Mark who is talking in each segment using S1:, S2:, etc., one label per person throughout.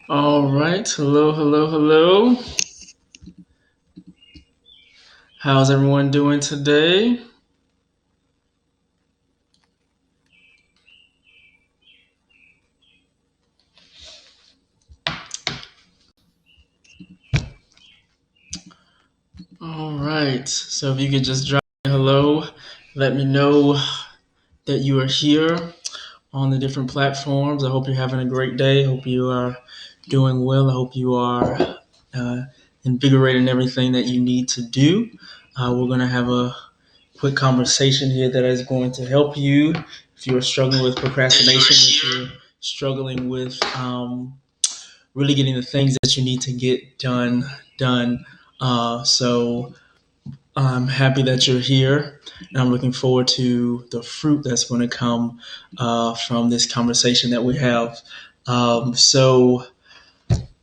S1: All right. Hello, hello, hello. How's everyone doing today? All right. So if you could just drop me a hello, let me know that you are here on the different platforms. I hope you're having a great day. I hope you are doing well. I hope you are uh, invigorating everything that you need to do. We're going to have a quick conversation here that is going to help you if you're struggling with procrastination, if you're struggling with really getting the things that you need to get done. So I'm happy that you're here, and I'm looking forward to the fruit that's going to come from this conversation that we have. So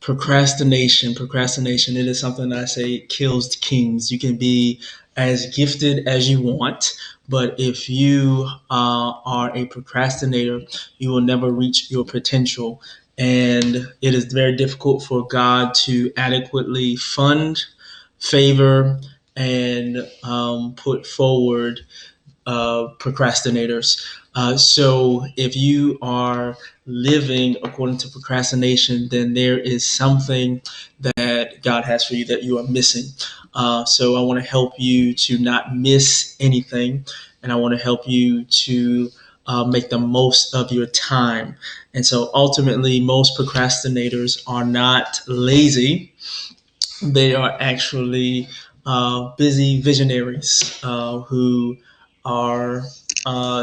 S1: procrastination, it is something that I say kills kings. You can be as gifted as you want, but if you are a procrastinator, you will never reach your potential. And it is very difficult for God to adequately fund, favor, and put forward procrastinators. So if you are living according to procrastination, then there is something that God has for you that you are missing. So I want to help you to not miss anything, and I want to help you to make the most of your time. And so ultimately, most procrastinators are not lazy, they are actually busy visionaries who are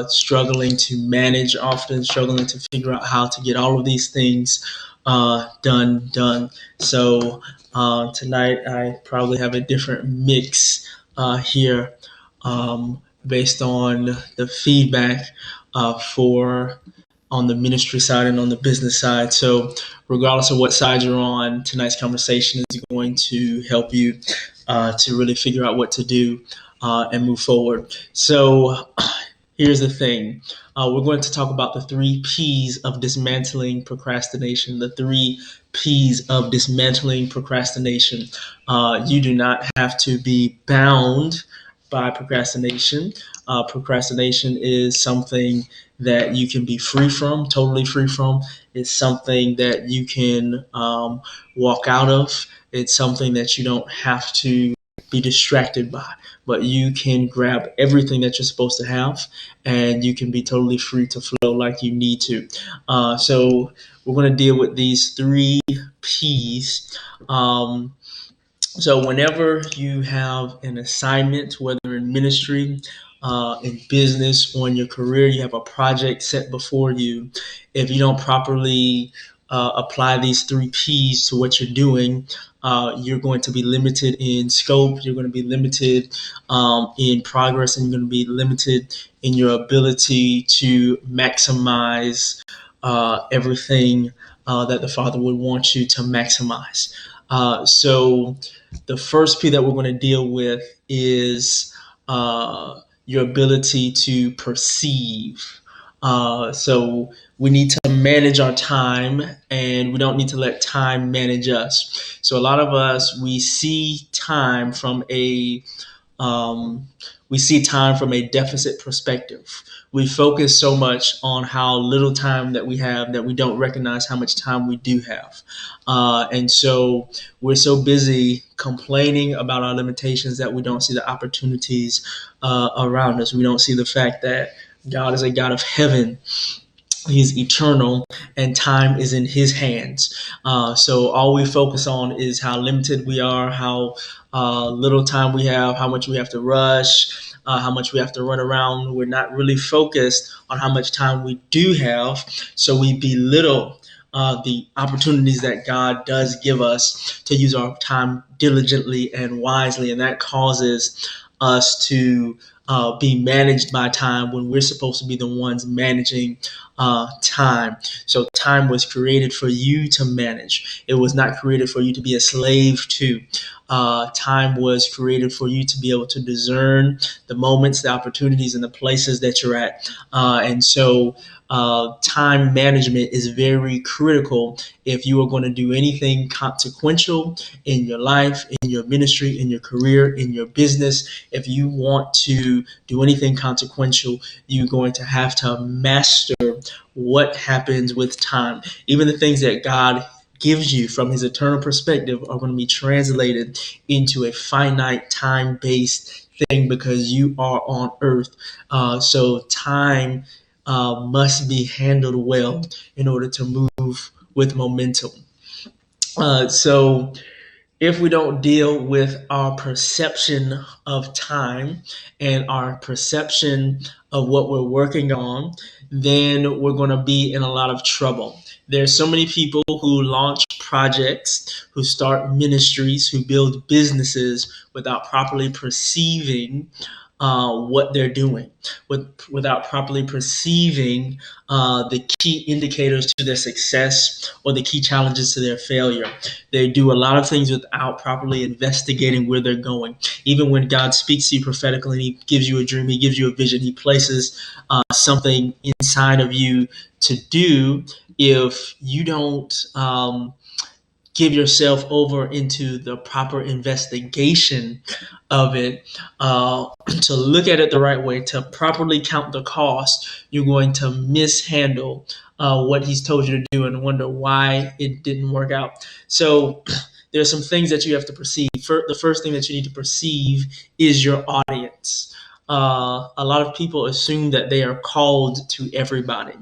S1: struggling to manage, often struggling to figure out how to get all of these things done. So tonight I probably have a different mix here based on the feedback for on the ministry side and on the business side. So, regardless of what side you're on, tonight's conversation is going to help you to really figure out what to do and move forward. So, here's the thing we're going to talk about the three P's of dismantling procrastination. The three P's of dismantling procrastination. You do not have to be bound by procrastination. Procrastination is something that you can be free from, totally free from. It's something that you can walk out of. It's something that you don't have to be distracted by, but you can grab everything that you're supposed to have and you can be totally free to flow like you need to. So we're going to deal with these three P's. So whenever you have an assignment, whether in ministry, in business, or in your career, you have a project set before you. If you don't properly apply these three P's to what you're doing, you're going to be limited in scope. You're going to be limited in progress, and you're going to be limited in your ability to maximize everything that the Father would want you to maximize. So the first P that we're going to deal with is your ability to perceive. So we need to manage our time, and we don't need to let time manage us. So a lot of us, um, we see time from a deficit perspective. We focus so much on how little time that we have that we don't recognize how much time we do have. And so we're so busy complaining about our limitations that we don't see the opportunities around us. We don't see the fact that God is a God of heaven. He's eternal, and time is in His hands. So all we focus on is how limited we are, how little time we have, how much we have to rush, how much we have to run around. We're not really focused on how much time we do have, so we belittle the opportunities that God does give us to use our time diligently and wisely, and that causes us to be managed by time when we're supposed to be the ones managing time. So time was created for you to manage. It was not created for you to be a slave to. Time was created for you to be able to discern the moments, the opportunities, and the places that you're at. And so time management is very critical if you are going to do anything consequential in your life, in your ministry, in your career, in your business. If you want to do anything consequential, you're going to have to master what happens with time. Even the things that God gives you from his eternal perspective are going to be translated into a finite time based thing because you are on earth. So time must be handled well in order to move with momentum. So if we don't deal with our perception of time and our perception of what we're working on, then we're going to be in a lot of trouble. There's so many people who launch projects, who start ministries, who build businesses without properly perceiving what they're doing, without properly perceiving the key indicators to their success or the key challenges to their failure. They do a lot of things without properly investigating where they're going. Even when God speaks to you prophetically, he gives you a dream, he gives you a vision, he places something inside of you to do. If you don't give yourself over into the proper investigation of it, to look at it the right way, to properly count the cost, you're going to mishandle what he's told you to do and wonder why it didn't work out. So there's some things that you have to perceive. The first thing that you need to perceive is your audience. A lot of people assume that they are called to everybody.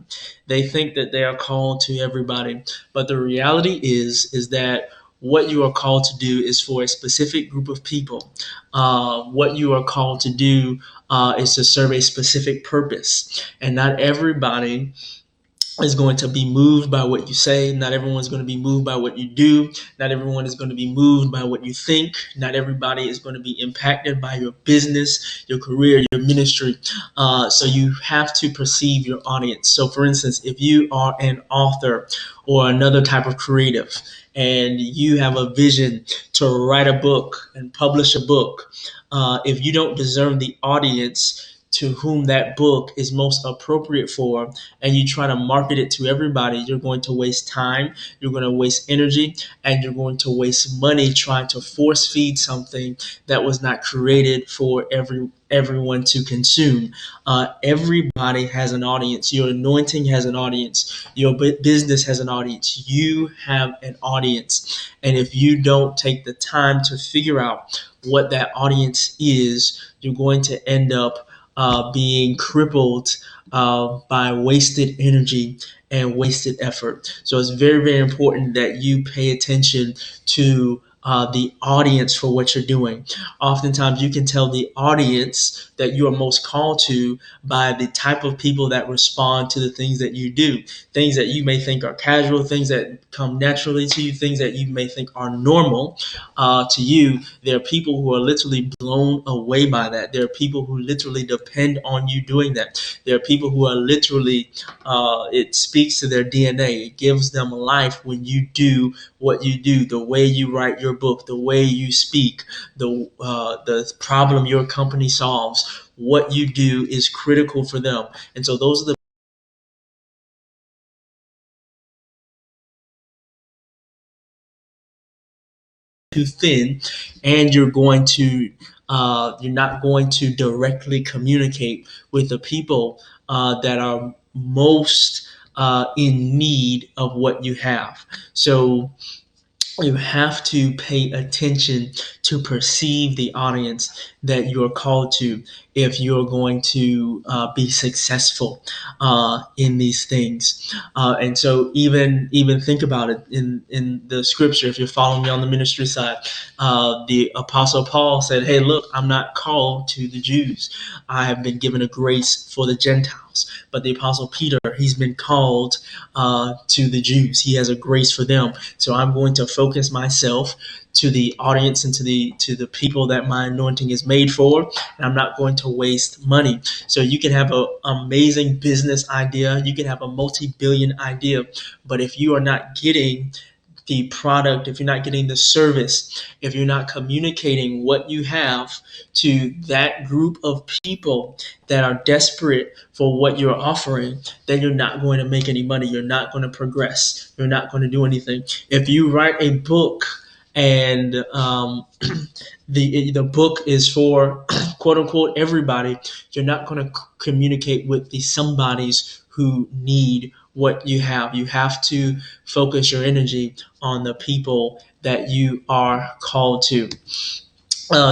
S1: They think that they are called to everybody, but the reality is that what you are called to do is for a specific group of people. What you are called to do is to serve a specific purpose, and not everybody is going to be moved by what you say. Not everyone's going to be moved by what you do. Not everyone is going to be moved by what you think. Not everybody is going to be impacted by your business, your career, your ministry. So you have to perceive your audience. So for instance, if you are an author or another type of creative and you have a vision to write a book and publish a book, if you don't discern the audience to whom that book is most appropriate for, and you try to market it to everybody, you're going to waste time, you're going to waste energy, and you're going to waste money trying to force feed something that was not created for everyone to consume. Everybody has an audience. Your anointing has an audience. Your business has an audience. You have an audience. And if you don't take the time to figure out what that audience is, you're going to end up being crippled by wasted energy and wasted effort. So it's very, very important that you pay attention to the audience for what you're doing. Oftentimes, you can tell the audience that you are most called to by the type of people that respond to the things that you do. Things that you may think are casual, things that come naturally to you, things that you may think are normal to you. There are people who are literally blown away by that. There are people who literally depend on you doing that. There are people who are literally, it speaks to their DNA. It gives them life when you do what you do, the way you write your book, the way you speak, the problem your company solves. What you do is critical for them. And so those are the too thin, and you're not going to directly communicate with the people that are most in need of what you have. So you have to pay attention to perceive the audience that you're called to if you're going to be successful in these things. And so even think about it in the scripture. If you're following me on the ministry side, the Apostle Paul said, hey, look, I'm not called to the Jews. I have been given a grace for the Gentiles. But the Apostle Peter, he's been called to the Jews. He has a grace for them. So I'm going to focus myself to the audience and to the people that my anointing is made for, and I'm not going to waste money. So you can have an amazing business idea, you can have a multi-billion idea, but if you are not getting the product, if you're not getting the service, if you're not communicating what you have to that group of people that are desperate for what you're offering, then you're not going to make any money. You're not going to progress. You're not going to do anything. If you write a book and the book is for quote unquote everybody, you're not going to communicate with the somebodies who need what you have. You have to focus your energy on the people that you are called to.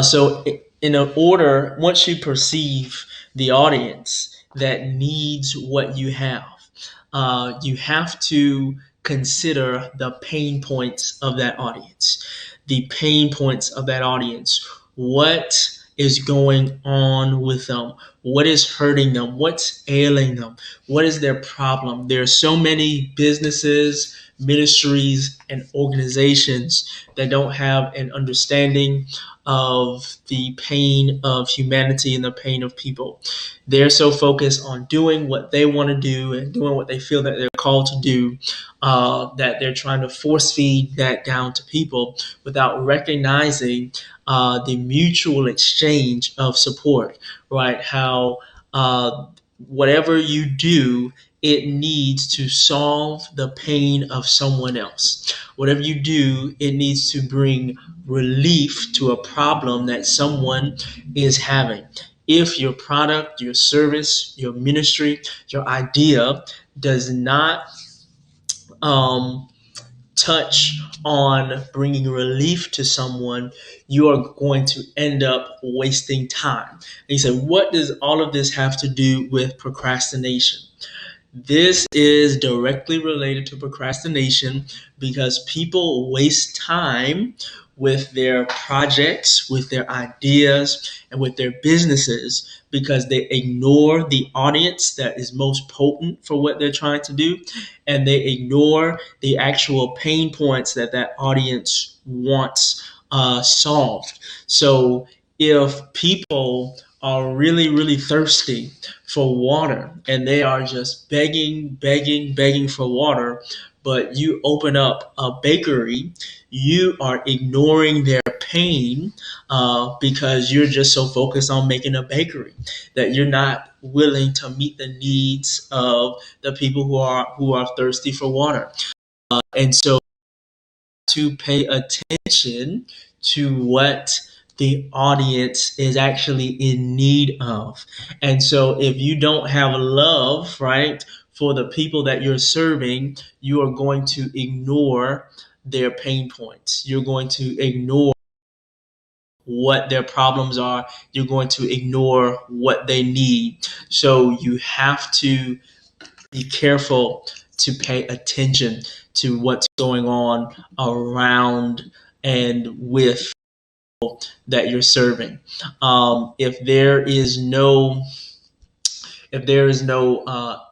S1: So, in order, once you perceive the audience that needs what you have to consider the pain points of that audience. The pain points of that audience. What is going on with them? What is hurting them? What's ailing them? What is their problem? There are so many businesses, ministries, and organizations that don't have an understanding of the pain of humanity and the pain of people. They're so focused on doing what they want to do and doing what they feel that they're called to do, that they're trying to force feed that down to people without recognizing the mutual exchange of support, right? How whatever you do, it needs to solve the pain of someone else. Whatever you do, it needs to bring relief to a problem that someone is having. If your product, your service, your ministry, your idea does not touch on bringing relief to someone, you are going to end up wasting time. And you say, what does all of this have to do with procrastination? This is directly related to procrastination because people waste time with their projects, with their ideas, and with their businesses because they ignore the audience that is most potent for what they're trying to do, and they ignore the actual pain points that that audience wants solved. So if people are really, really thirsty for water and they are just begging for water, but you open up a bakery, you are ignoring their pain because you're just so focused on making a bakery that you're not willing to meet the needs of the people who are thirsty for water. And so to pay attention to what the audience is actually in need of. And so if you don't have love, right, for the people that you're serving, you are going to ignore their pain points. You're going to ignore what their problems are. You're going to ignore what they need. So you have to be careful to pay attention to what's going on around and with that you're serving. If there is no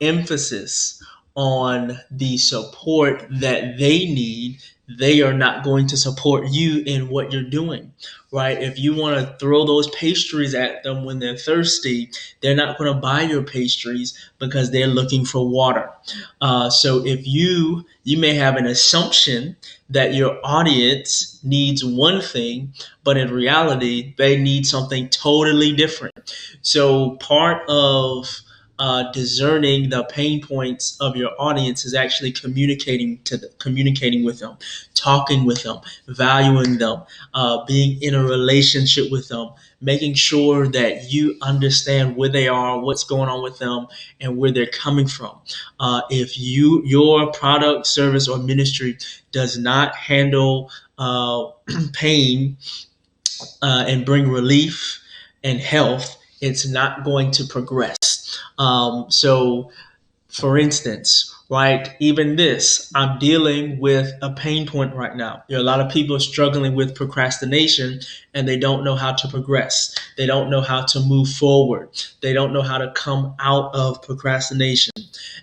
S1: emphasis on the support that they need, they are not going to support you in what you're doing, right? If you want to throw those pastries at them when they're thirsty, they're not going to buy your pastries because they're looking for water. So if you may have an assumption that your audience needs one thing, but in reality, they need something totally different. So part of discerning the pain points of your audience is actually communicating with them, talking with them, valuing them, being in a relationship with them, making sure that you understand where they are, what's going on with them, and where they're coming from. If your product, service, or ministry does not handle pain and bring relief and health, it's not going to progress. So, for instance, right, even this, I'm dealing with a pain point right now. There are a lot of people struggling with procrastination and they don't know how to progress. They don't know how to move forward. They don't know how to come out of procrastination.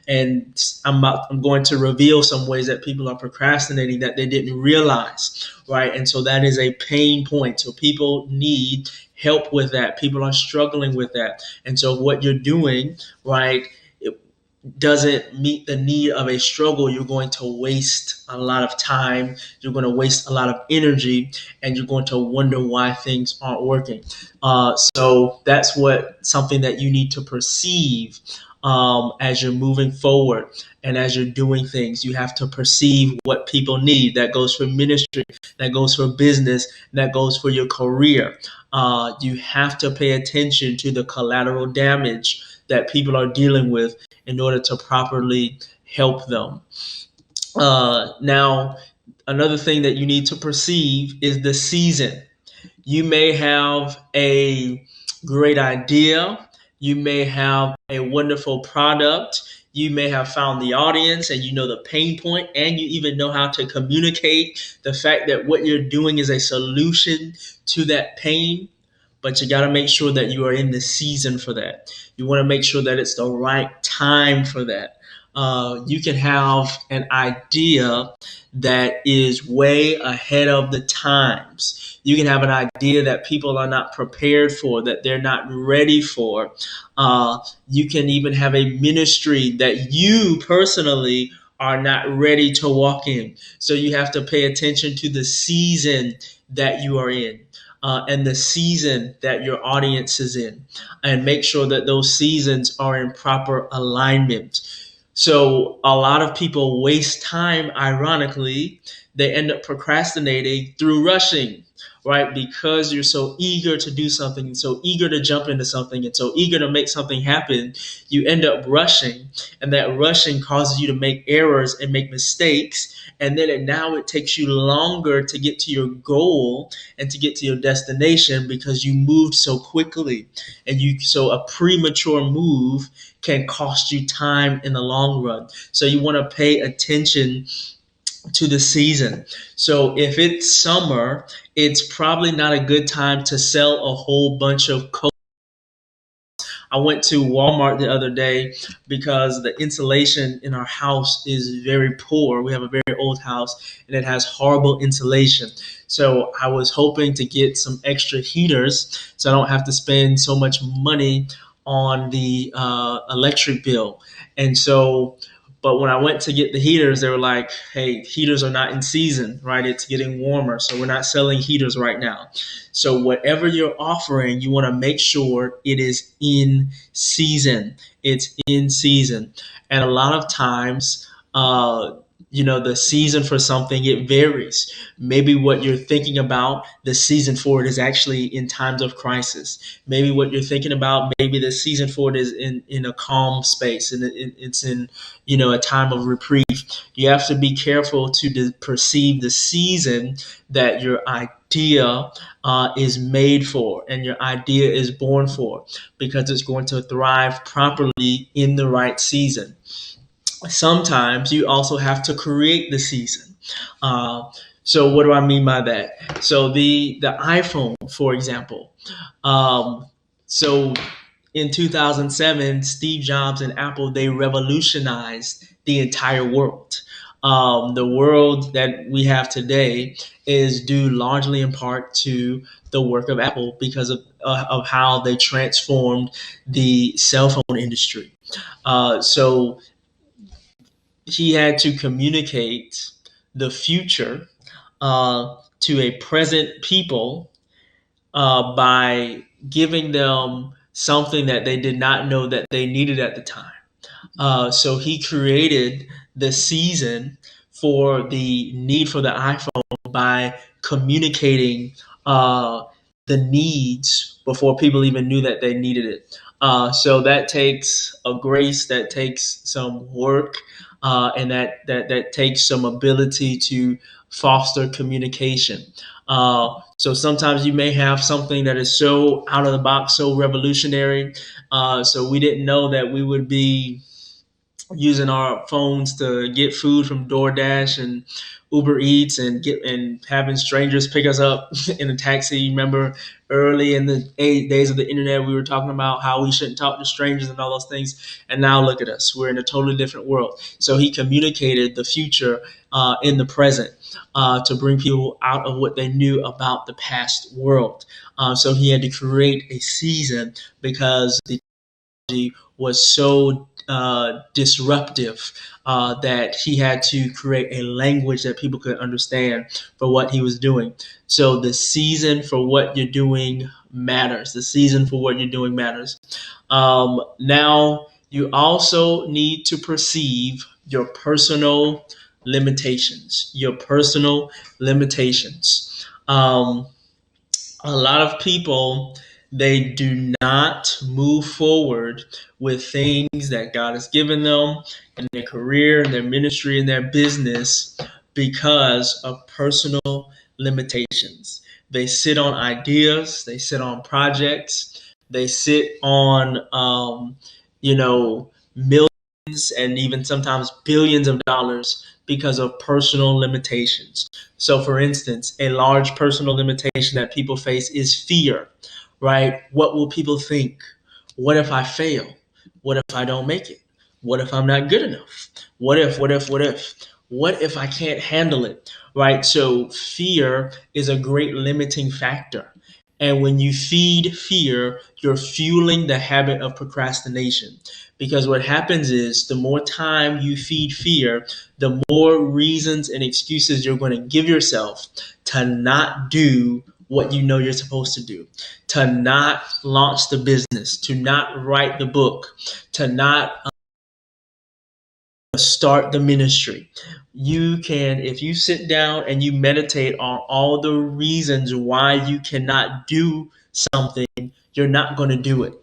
S1: And I'm going to reveal some ways that people are procrastinating that they didn't realize, right? And so that is a pain point. So people need help with that. People are struggling with that. And so what you're doing, right, doesn't meet the need of a struggle, you're going to waste a lot of time, you're going to waste a lot of energy, and you're going to wonder why things aren't working. So that's what something that you need to perceive as you're moving forward and as you're doing things. You have to perceive what people need. That goes for ministry, that goes for business, that goes for your career. You have to pay attention to the collateral damage that people are dealing with in order to properly help them. Now, another thing that you need to perceive is the season. You may have a great idea. You may have a wonderful product. You may have found the audience and you know the pain point, and you even know how to communicate the fact that what you're doing is a solution to that pain. But you got to make sure that you are in the season for that. You want to make sure that it's the right time for that. You can have an idea that is way ahead of the times. You can have an idea that people are not prepared for, that they're not ready for. You can even have a ministry that you personally are not ready to walk in. So you have to pay attention to the season that you are in. And the season that your audience is in, and make sure that those seasons are in proper alignment. So a lot of people waste time, ironically, they end up procrastinating through rushing, right? Because you're so eager to do something, so eager to jump into something, and so eager to make something happen, you end up rushing, and that rushing causes you to make errors and make mistakes. And then now it takes you longer to get to your goal and to get to your destination because you moved so quickly. So a premature move can cost you time in the long run. So you want to pay attention to the season. So if it's summer, it's probably not a good time to sell a whole bunch of coats. I went to Walmart the other day because the insulation in our house is very poor. We have a very old house and it has horrible insulation. So I was hoping to get some extra heaters so I don't have to spend so much money on the electric bill. And so, but when I went to get the heaters, they were like, hey, heaters are not in season, right? It's getting warmer. So we're not selling heaters right now. So whatever you're offering, you want to make sure it is in season. It's in season. And a lot of times, the season for something, it varies. Maybe what you're thinking about, the season for it is actually in times of crisis. Maybe what you're thinking about, maybe the season for it is in a calm space and it's in, a time of reprieve. You have to be careful to perceive the season that your idea is made for and your idea is born for, because it's going to thrive properly in the right season. Sometimes you also have to create the season. So what do I mean by that? So the iPhone, for example. So in 2007, Steve Jobs and Apple, they revolutionized the entire world. The world that we have today is due largely in part to the work of Apple because of how they transformed the cell phone industry. So he had to communicate the future to a present people by giving them something that they did not know that they needed at the time. So he created the season for the need for the iPhone by communicating the needs before people even knew that they needed it. So that takes a grace, that takes some work, and that takes some ability to foster communication. So sometimes you may have something that is so out of the box, so revolutionary. So we didn't know that we would be using our phones to get food from DoorDash and Uber Eats and having strangers pick us up in a taxi. Remember early in the days of the internet, we were talking about how we shouldn't talk to strangers and all those things. And now look at us. We're in a totally different world. So he communicated the future in the present to bring people out of what they knew about the past world. So he had to create a season because the was so disruptive, that he had to create a language that people could understand for what he was doing. So the season for what you're doing matters. The season for what you're doing matters. Now, you also need to perceive your personal limitations. Your personal limitations. A lot of people, they do not move forward with things that God has given them in their career, in their ministry, in their business because of personal limitations. They sit on ideas, they sit on projects, they sit on millions and even sometimes billions of dollars because of personal limitations. So, for instance, a large personal limitation that people face is fear, right? What will people think? What if I fail? What if I don't make it? What if I'm not good enough? What if? What if I can't handle it? Right? So, fear is a great limiting factor. And when you feed fear, you're fueling the habit of procrastination. Because what happens is the more time you feed fear, the more reasons and excuses you're going to give yourself to not do what you know you're supposed to do, to not launch the business, to not write the book, to not start the ministry. You can, if you sit down and you meditate on all the reasons why you cannot do something, you're not going to do it.